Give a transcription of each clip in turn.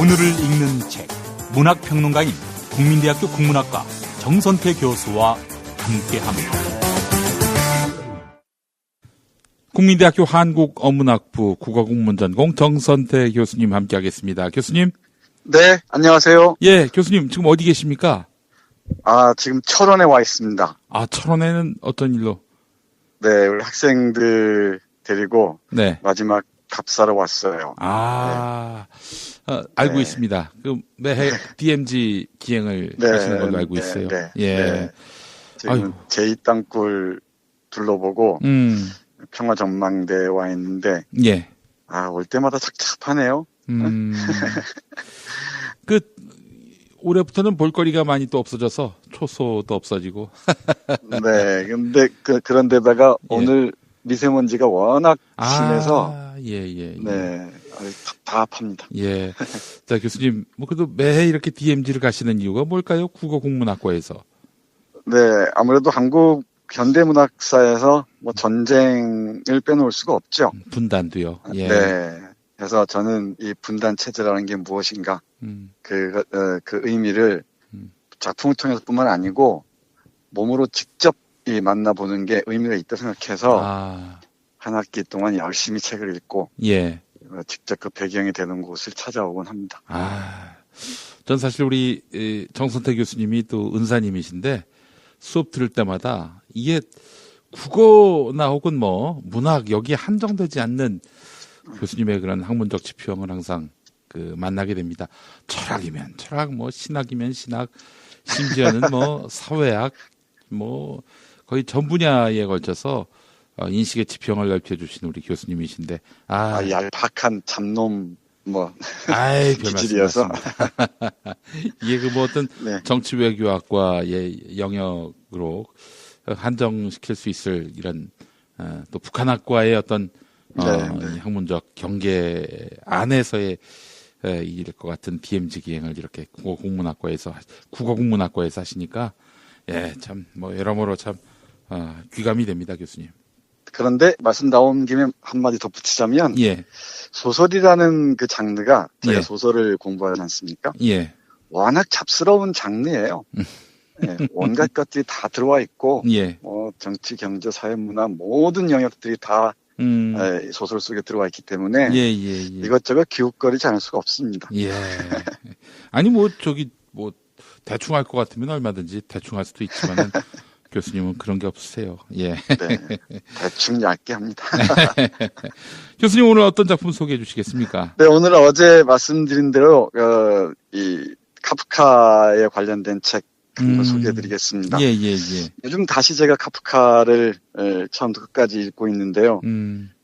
오늘을 읽는 책, 문학평론가인 국민대학교 국문학과 정선태 교수와 함께합니다. 국민대학교 한국어문학부 국어국문전공 정선태 교수님 함께하겠습니다. 교수님. 네, 안녕하세요. 예, 교수님 지금 어디 계십니까? 지금 철원에 와 있습니다. 철원에는 어떤 일로? 네, 우리 학생들 데리고 네. 마지막 답사로 왔어요. 알고 네. 있습니다. 매해 DMZ 기행을 하시는 걸로 알고 있어요. 네. 예. 네. 지금 제2땅굴 둘러보고 평화전망대에 와 있는데, 예. 올 때마다 착잡하네요. 올해부터는 볼거리가 많이 또 없어져서 초소도 없어지고. 네. 근데 그런데다가 오늘 미세먼지가 워낙 심해서. 예. 네. 답답합니다. 예. 자, 교수님, 그래도 매해 이렇게 DMZ를 가시는 이유가 뭘까요? 국어국문학과에서. 네. 아무래도 한국 현대문학사에서 전쟁을 빼놓을 수가 없죠. 분단도요. 예. 네. 그래서 저는 이 분단 체제라는 게 무엇인가, 그 의미를 작품을 통해서뿐만 아니고 몸으로 직접 만나보는 게 의미가 있다 생각해서 한 학기 동안 열심히 책을 읽고 직접 그 배경이 되는 곳을 찾아오곤 합니다. 전 사실 우리 정선태 교수님이 또 은사님이신데 수업 들을 때마다 이게 국어나 혹은 문학 여기에 한정되지 않는 교수님의 그런 학문적 지평을 항상 만나게 됩니다. 철학이면 철학, 신학이면 신학, 심지어는 사회학, 거의 전 분야에 걸쳐서 인식의 지평을 넓혀주신 우리 교수님이신데 얄팍한 잡놈 별 기질이어서 이게 어떤 정치 외교학과의 영역으로 한정시킬 수 있을 이런 또 북한학과의 어떤 학문적 경계 안에서의 일일 것 같은 DMZ 기행을 이렇게 국어국문학과에서 하시니까 참 여러모로 참 귀감이 됩니다, 교수님. 그런데 말씀 나온 김에 한마디 덧붙이자면 소설이라는 그 장르가 제가 소설을 공부하지 않습니까? 워낙 잡스러운 장르예요. 온갖 것들이 다 들어와 있고 정치, 경제, 사회, 문화 모든 영역들이 다 소설 속에 들어와 있기 때문에 이것저것 기웃거리지 않을 수가 없습니다. 아니 대충 할 것 같으면 얼마든지 대충 할 수도 있지만은 교수님은 그런 게 없으세요. 네, 대충 얇게 합니다. 교수님 오늘 어떤 작품 소개해 주시겠습니까? 네, 오늘 어제 말씀드린 대로 이 카프카에 관련된 책 한번 소개해드리겠습니다. 요즘 다시 제가 카프카를 처음부터 끝까지 읽고 있는데요.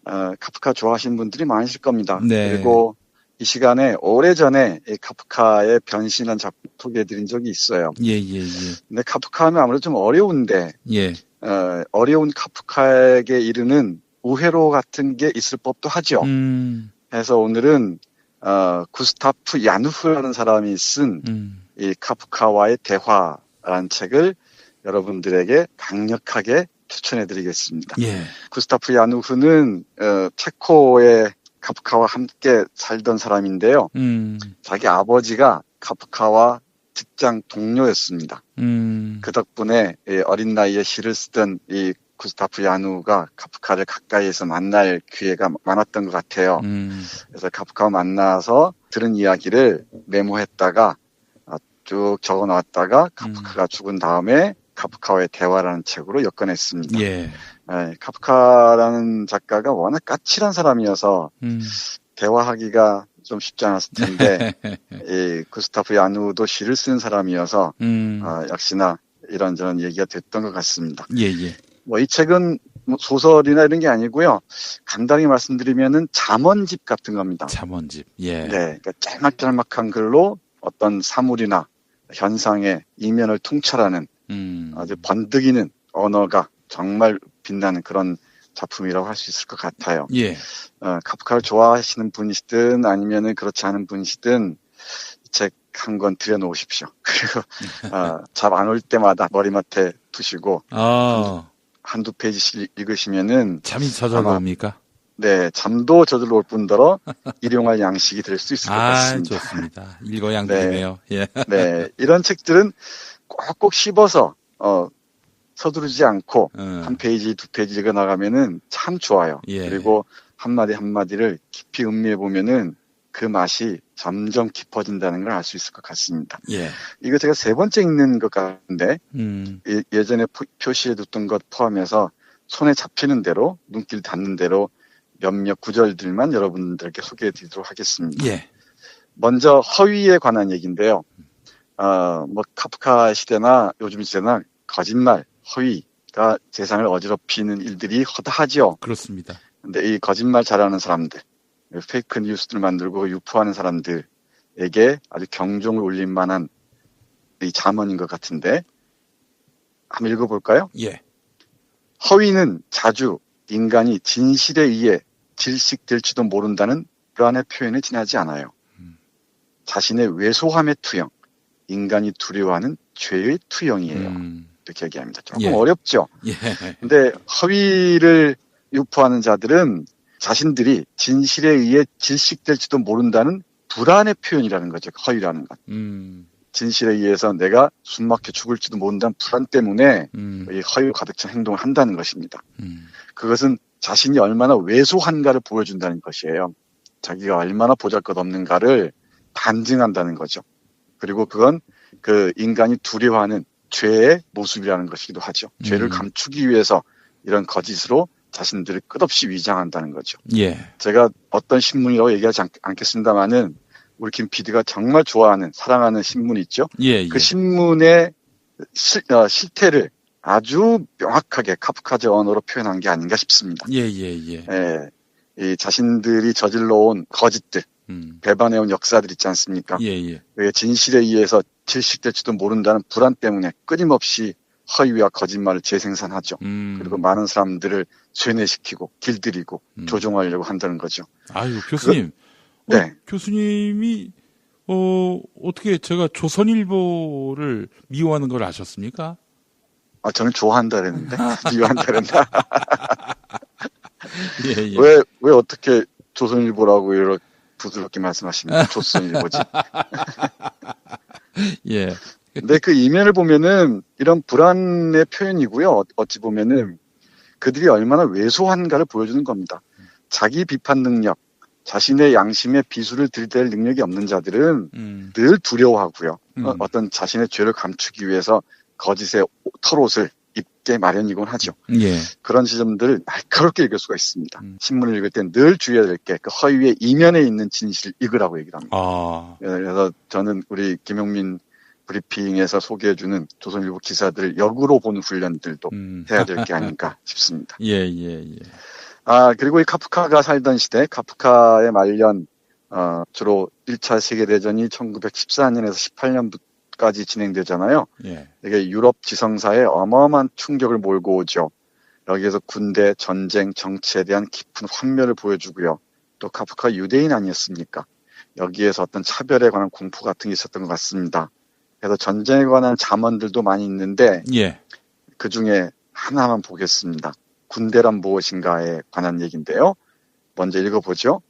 카프카 좋아하시는 분들이 많으실 겁니다. 그리고 이 시간에 오래전에 이 카프카의 변신한 작품 소개해드린 적이 있어요. 근데 카프카 하면 아무래도 좀 어려운데 어려운 카프카에게 이르는 우회로 같은 게 있을 법도 하죠. 그래서 오늘은 구스타프 야누흐라는 사람이 쓴 이 카프카와의 대화라는 책을 여러분들에게 강력하게 추천해드리겠습니다. 구스타프 야누흐는 체코의 카프카와 함께 살던 사람인데요. 자기 아버지가 카프카와 직장 동료였습니다. 그 덕분에 어린 나이에 시를 쓰던 이 구스타프 야누가 카프카를 가까이에서 만날 기회가 많았던 것 같아요. 그래서 카프카와 만나서 들은 이야기를 메모했다가 쭉 적어놨다가 카프카가 죽은 다음에 카프카와의 대화라는 책으로 엮어냈습니다. 카프카라는 작가가 워낙 까칠한 사람이어서 대화하기가 좀 쉽지 않았을 텐데 이 구스타프 야누도 시를 쓰는 사람이어서 역시나 이런저런 얘기가 됐던 것 같습니다. 이 책은 소설이나 이런 게 아니고요. 간단히 말씀드리면은 잠언집 같은 겁니다. 잠언집. 그러니까 짤막짤막한 글로 어떤 사물이나 현상의 이면을 통찰하는 아주 번뜩이는 언어가 정말 빛나는 그런 작품이라고 할 수 있을 것 같아요. 카프카를 좋아하시는 분이시든 아니면은 그렇지 않은 분이시든 이 책 한 권 들여놓으십시오. 그리고 잠 안 올 때마다 머리맡에 두시고 한두 페이지씩 읽으시면은 잠이 저절로 옵니까? 네, 잠도 저절로 올 뿐더러 일용할 양식이 될 수 있을 것 같습니다. 좋습니다. 일거양득이네요. 네, 예. 네, 이런 책들은 꼭꼭 씹어서 서두르지 않고 한 페이지, 두 페이지 읽어 나가면은 참 좋아요. 예. 그리고 한마디 한마디를 깊이 음미해 보면은 그 맛이 점점 깊어진다는 걸 알 수 있을 것 같습니다. 예. 이거 제가 세 번째 읽는 것 같은데 예전에 표시해 뒀던 것 포함해서 손에 잡히는 대로 눈길 닿는 대로 몇몇 구절들만 여러분들께 소개해 드리도록 하겠습니다. 예. 먼저 허위에 관한 얘기인데요. 카프카 시대나 요즘 시대나 거짓말, 허위가 세상을 어지럽히는 일들이 허다하죠. 그렇습니다. 근데 이 거짓말 잘하는 사람들, 페이크 뉴스들 만들고 유포하는 사람들에게 아주 경종을 울릴 만한 이 잠언인 것 같은데 한번 읽어볼까요? 예. 허위는 자주 인간이 진실에 의해 질식될지도 모른다는 불안의 표현에 지나지 않아요. 자신의 왜소함의 투영, 인간이 두려워하는 죄의 투영이에요. 이렇게 얘기합니다. 조금 어렵죠? 예. 근데 허위를 유포하는 자들은 자신들이 진실에 의해 질식될지도 모른다는 불안의 표현이라는 거죠. 허위라는 건. 진실에 의해서 내가 숨막혀 죽을지도 모른다는 불안 때문에 이 허위로 가득 찬 행동을 한다는 것입니다. 그것은 자신이 얼마나 왜소한가를 보여준다는 것이에요. 자기가 얼마나 보잘것없는가를 반증한다는 거죠. 그리고 그건 그 인간이 두려워하는 죄의 모습이라는 것이기도 하죠. 죄를 감추기 위해서 이런 거짓으로 자신들을 끝없이 위장한다는 거죠. 예. 제가 어떤 신문이라고 얘기하지 않겠습니다만은 우리 김 PD가 정말 좋아하는 사랑하는 신문이 있죠. 예. 그 신문의 실태를 아주 명확하게 카프카적 언어로 표현한 게 아닌가 싶습니다. 예. 이 자신들이 저질러온 거짓들, 배반해온 역사들 있지 않습니까? 예. 진실에 의해서 질식될지도 모른다는 불안 때문에 끊임없이 허위와 거짓말을 재생산하죠. 그리고 많은 사람들을 쇠뇌시키고 길들이고 조종하려고 한다는 거죠. 아유, 교수님. 네. 교수님이 어떻게 제가 조선일보를 미워하는 걸 아셨습니까? 저는 좋아한다 그랬는데 미워한다 그랬나? 예. 왜 어떻게 조선일보라고 이렇게 부드럽게 말씀하십니까? 조선일보지. 예. 근데 그 이면을 보면은 이런 불안의 표현이고요. 어찌 보면은 그들이 얼마나 왜소한가를 보여주는 겁니다. 자기 비판 능력, 자신의 양심에 비수를 들이댈 능력이 없는 자들은 늘 두려워하고요. 어떤 자신의 죄를 감추기 위해서 거짓의 털옷을 입게 마련이곤 하죠. 예. 그런 지점들을 날카롭게 읽을 수가 있습니다. 신문을 읽을 때 늘 주의해야 될 게 그 허위의 이면에 있는 진실을 읽으라고 얘기를 합니다. 그래서 저는 우리 김용민 브리핑에서 소개해주는 조선일보 기사들을 역으로 보는 훈련들도 해야 될 게 아닌가 싶습니다. 예. 그리고 이 카프카가 살던 시대, 카프카의 말년, 주로 1차 세계대전이 1914년에서 18년까지 진행되잖아요. 예. 이게 유럽 지성사에 어마어마한 충격을 몰고 오죠. 여기에서 군대, 전쟁, 정치에 대한 깊은 환멸을 보여주고요. 또 카프카 유대인 아니었습니까? 여기에서 어떤 차별에 관한 공포 같은 게 있었던 것 같습니다. 그래서 전쟁에 관한 잠언들도 많이 있는데 그 중에 하나만 보겠습니다. 군대란 무엇인가에 관한 얘기인데요. 먼저 읽어보죠.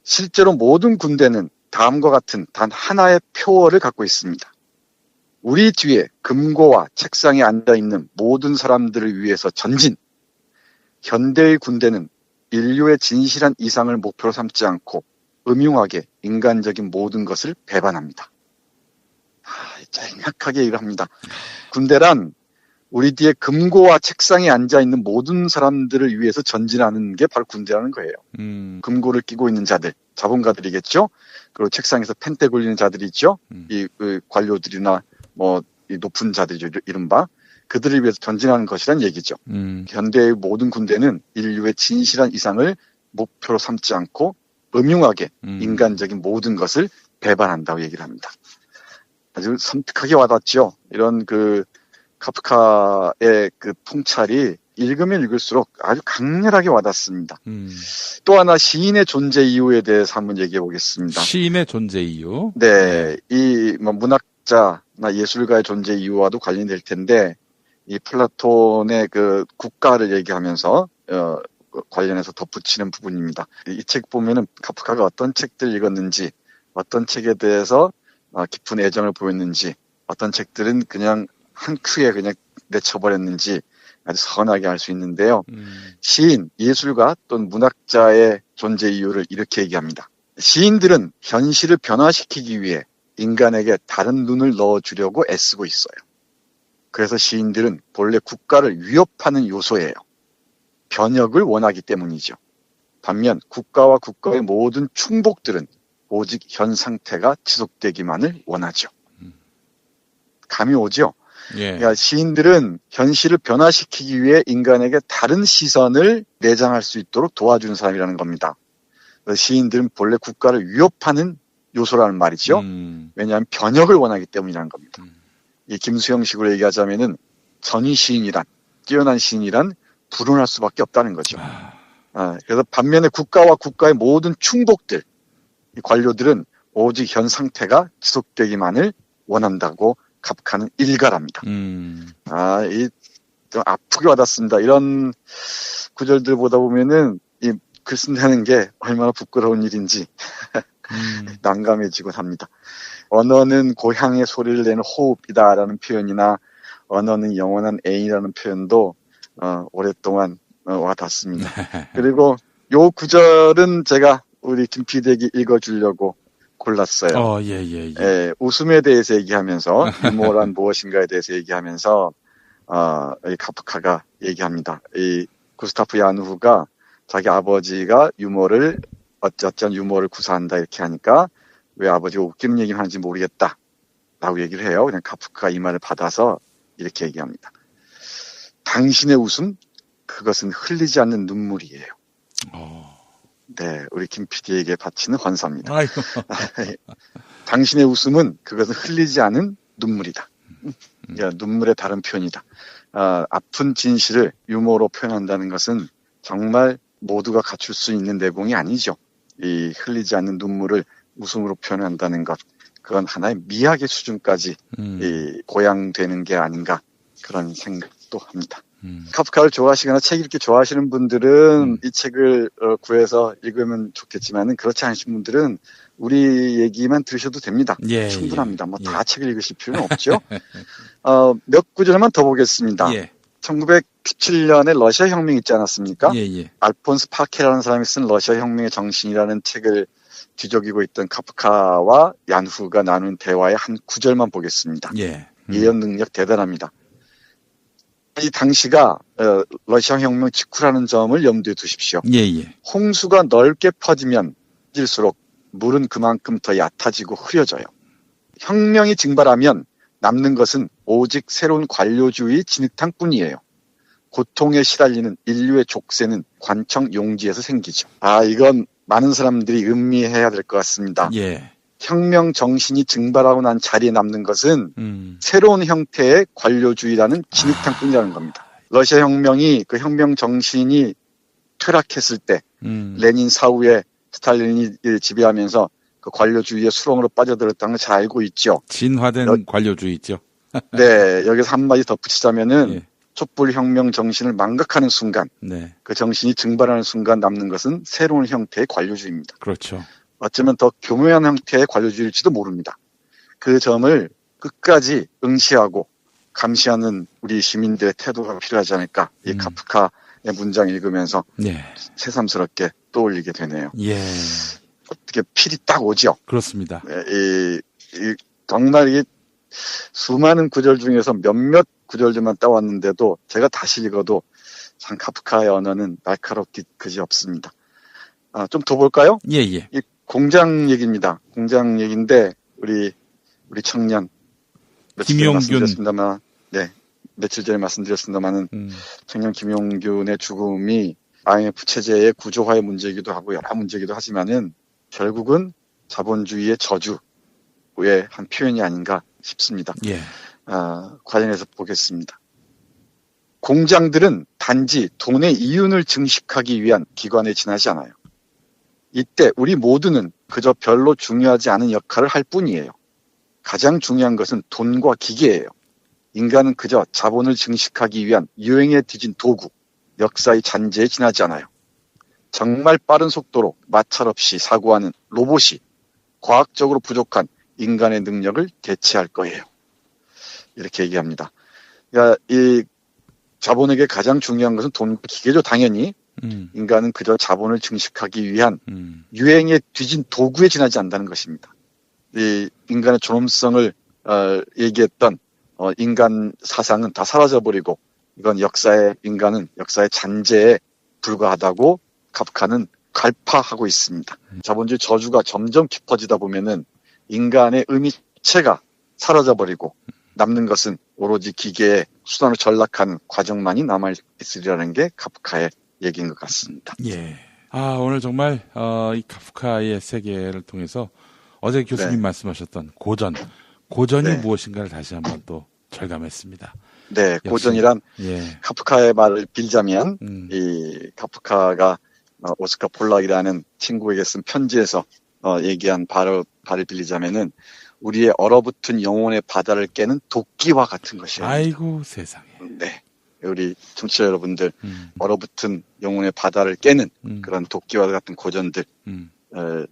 실제로 모든 군대는 다음과 같은 단 하나의 표어를 갖고 있습니다. 우리 뒤에 금고와 책상에 앉아있는 모든 사람들을 위해서 전진. 현대의 군대는 인류의 진실한 이상을 목표로 삼지 않고 음흉하게 인간적인 모든 것을 배반합니다. 정확하게 얘기를 합니다. 군대란 우리 뒤에 금고와 책상에 앉아있는 모든 사람들을 위해서 전진하는 게 바로 군대라는 거예요. 금고를 끼고 있는 자들, 자본가들이겠죠. 그리고 책상에서 펜대 굴리는 자들이 있죠. 이 관료들이나 이 높은 자들이죠. 이른바. 그들을 위해서 전진하는 것이란 얘기죠. 현대의 모든 군대는 인류의 진실한 이상을 목표로 삼지 않고 음흉하게 인간적인 모든 것을 배반한다고 얘기를 합니다. 아주 섬뜩하게 와닿죠. 이런 카프카의 통찰이 읽으면 읽을수록 아주 강렬하게 와닿습니다. 또 하나 시인의 존재 이유에 대해서 한번 얘기해 보겠습니다. 시인의 존재 이유? 네. 이 문학자나 예술가의 존재 이유와도 관련이 될 텐데 이 플라톤의 국가를 얘기하면서 관련해서 덧붙이는 부분입니다. 이 책 보면은 카프카가 어떤 책들 읽었는지, 어떤 책에 대해서 깊은 애정을 보였는지, 어떤 책들은 그냥 한 큐에 그냥 내쳐버렸는지 아주 선하게 알 수 있는데요. 시인, 예술가 또는 문학자의 존재 이유를 이렇게 얘기합니다. 시인들은 현실을 변화시키기 위해 인간에게 다른 눈을 넣어주려고 애쓰고 있어요. 그래서 시인들은 본래 국가를 위협하는 요소예요. 변혁을 원하기 때문이죠. 반면 국가와 국가의 모든 충복들은 오직 현 상태가 지속되기만을 원하죠. 감이 오죠? 예. 그러니까 시인들은 현실을 변화시키기 위해 인간에게 다른 시선을 내장할 수 있도록 도와주는 사람이라는 겁니다. 시인들은 본래 국가를 위협하는 요소라는 말이죠. 왜냐하면 변혁을 원하기 때문이라는 겁니다. 이 김수영식으로 얘기하자면은 전위 시인이란, 뛰어난 시인이란 불운할 수밖에 없다는 거죠. 그래서 반면에 국가와 국가의 모든 충복들, 이 관료들은 오직 현 상태가 지속되기만을 원한다고 카프카는 일갈합니다. 좀 아프게 와닿습니다. 이런 구절들 보다 보면은 이 글 쓴다는 게 얼마나 부끄러운 일인지 난감해지곤 합니다. 언어는 고향의 소리를 내는 호흡이다라는 표현이나 언어는 영원한 애인이라는 표현도 오랫동안 와닿습니다. 그리고 요 구절은 제가 우리 김 PD에게 읽어주려고 골랐어요. 예, 웃음에 대해서 얘기하면서 유머란 무엇인가에 대해서 얘기하면서 이 카프카가 얘기합니다. 이 구스타프 야누흐가 자기 아버지가 유머를 어쩌한 유머를 구사한다 이렇게 하니까 왜 아버지가 웃기는 얘기를 하는지 모르겠다 라고 얘기를 해요. 그냥 카프카가 이 말을 받아서 이렇게 얘기합니다. 당신의 웃음, 그것은 흘리지 않는 눈물이에요. 네, 우리 김 PD에게 바치는 헌사입니다. 당신의 웃음은 그것은 흘리지 않은 눈물이다. 눈물의 다른 표현이다. 아픈 진실을 유머로 표현한다는 것은 정말 모두가 갖출 수 있는 내공이 아니죠. 이 흘리지 않는 눈물을 웃음으로 표현한다는 것, 그건 하나의 미학의 수준까지 이 고양되는 게 아닌가 그런 생각도 합니다. 카프카를 좋아하시거나 책 읽기 좋아하시는 분들은 이 책을 구해서 읽으면 좋겠지만은 그렇지 않으신 분들은 우리 얘기만 들으셔도 됩니다. 예, 충분합니다. 뭐 다 책을 읽으실 필요는 없죠. 몇 구절만 더 보겠습니다. 1917년에 러시아 혁명 있지 않았습니까? 알폰스 파케라는 사람이 쓴 러시아 혁명의 정신이라는 책을 뒤적이고 있던 카프카와 야누흐가 나눈 대화의 한 구절만 보겠습니다. 예언 능력 대단합니다. 이 당시가 러시아 혁명 직후라는 점을 염두에 두십시오. 홍수가 넓게 퍼지면 질수록 물은 그만큼 더 얕아지고 흐려져요. 혁명이 증발하면 남는 것은 오직 새로운 관료주의 진흙탕뿐이에요. 고통에 시달리는 인류의 족쇄는 관청 용지에서 생기죠. 이건 많은 사람들이 음미해야 될 것 같습니다. 혁명 정신이 증발하고 난 자리에 남는 것은 새로운 형태의 관료주의라는 진흙탕뿐이라는 겁니다. 러시아 혁명이 그 혁명 정신이 퇴락했을 때 레닌 사후에 스탈린이 지배하면서 그 관료주의의 수렁으로 빠져들었다는 걸 잘 알고 있죠. 진화된 관료주의 있죠. 네, 여기서 한마디 덧붙이자면은 촛불 혁명 정신을 망각하는 순간, 그 정신이 증발하는 순간 남는 것은 새로운 형태의 관료주의입니다. 그렇죠. 어쩌면 더 교묘한 형태의 관료주의일지도 모릅니다. 그 점을 끝까지 응시하고 감시하는 우리 시민들의 태도가 필요하지 않을까. 이 카프카의 문장 읽으면서 새삼스럽게 떠올리게 되네요. 어떻게 필이 딱 오죠. 그렇습니다. 정말 이게 수많은 구절 중에서 몇몇 구절들만 따왔는데도 제가 다시 읽어도 참 카프카의 언어는 날카롭기 그지 없습니다. 좀 더 볼까요? 이 공장 얘기입니다. 공장 얘기인데 우리 청년 김용균 며칠 전에 말씀드렸습니다만은 청년 김용균의 죽음이 IMF 체제의 구조화의 문제이기도 하고 여러 문제이기도 하지만은 결국은 자본주의의 저주의 한 표현이 아닌가 싶습니다. 관련해서 보겠습니다. 공장들은 단지 돈의 이윤을 증식하기 위한 기관에 지나지 않아요. 이때 우리 모두는 그저 별로 중요하지 않은 역할을 할 뿐이에요. 가장 중요한 것은 돈과 기계예요. 인간은 그저 자본을 증식하기 위한 유행에 뒤진 도구, 역사의 잔재에 지나지 않아요. 정말 빠른 속도로 마찰 없이 사고하는 로봇이 과학적으로 부족한 인간의 능력을 대체할 거예요. 이렇게 얘기합니다. 그러니까 이 자본에게 가장 중요한 것은 돈과 기계죠, 당연히. 인간은 그저 자본을 증식하기 위한 유행에 뒤진 도구에 지나지 않는다는 것입니다. 이 인간의 존엄성을 얘기했던 인간 사상은 다 사라져버리고 이건 인간은 역사의 잔재에 불과하다고 카프카는 갈파하고 있습니다. 자본주의 저주가 점점 깊어지다 보면은 인간의 의미체가 사라져버리고 남는 것은 오로지 기계의 수단으로 전락하는 과정만이 남아있으리라는 게 카프카의 얘기인 것 같습니다. 예. 오늘 정말 이 카프카의 세계를 통해서 어제 교수님 말씀하셨던 고전이 네. 무엇인가를 다시 한번 또 절감했습니다. 네, 역시, 고전이란 예. 카프카의 말을 빌자면 이 카프카가 오스카 폴락이라는 친구에게 쓴 편지에서 얘기한 발을 빌리자면은 우리의 얼어붙은 영혼의 바다를 깨는 도끼와 같은 것이에요. 아이고 세상에. 네, 우리 청취자 여러분들 얼어붙은 영혼의 바다를 깨는 그런 도끼와 같은 고전들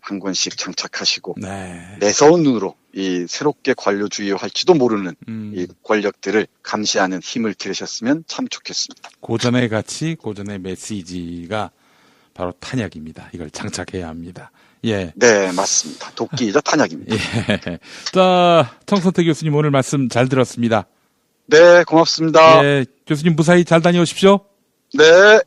한 권씩 장착하시고 네. 매서운 눈으로 이 새롭게 관료주의할지도 모르는 이 권력들을 감시하는 힘을 기르셨으면 참 좋겠습니다. 고전의 가치, 고전의 메시지가 바로 탄약입니다. 이걸 장착해야 합니다. 예. 네, 맞습니다. 도끼이자 탄약입니다. 예. 자, 청선태 교수님 오늘 말씀 잘 들었습니다. 네, 고맙습니다. 예, 교수님 무사히 잘 다녀오십시오. 네.